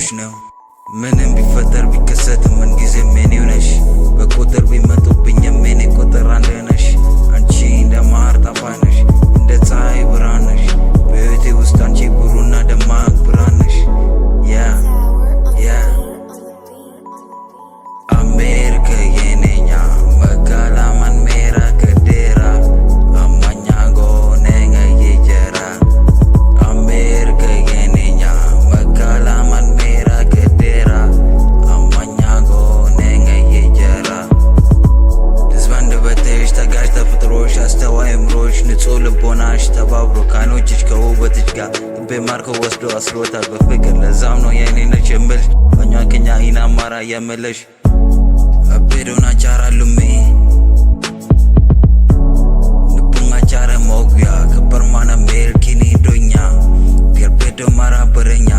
ያልኩሽ ነው ምንም ቢፈጠር ቢከሰት ምን ጊዜ ሜኔው ነሽ በቁጥር ቢመጡብኝም የኔ ቁጥር አንድ ነሽ አንቺ እንደ ማር ጣፋጭ ነሽ እንደ ፀሐይ ብርሃን ነሽ በህይወቴ ውስጥ አንቺ ብሩህና ደማቅ ብርሃን ነሽ አሜሪካ የኔኛ መጋላማን ሜራ ከዴራ አማኛ ጎኔኛ የጀራ አሜሪካ የኔኛ መጋላማን ሜራ ከዴራ አማኛ ጎኔኛ የጀራ ድዝባንድ በትሽ ተጋሽ ተፍጥሮሽ አስተዋይ እምሮሽ ንጹህ ልቦናሽ ተባብሮ ካኖችሽ ከውበትሽ ጋር ልቤ ማርኮ ወስዶ አስሮታል በፍቅር ለዛም ነው የኔ ነች የምልሽ ባኛ ከኛ ኢናማራ የምልሽ Abedona cara lumi Nupunga cara mogya Kepermana merkini donya Biar bedo marah berenya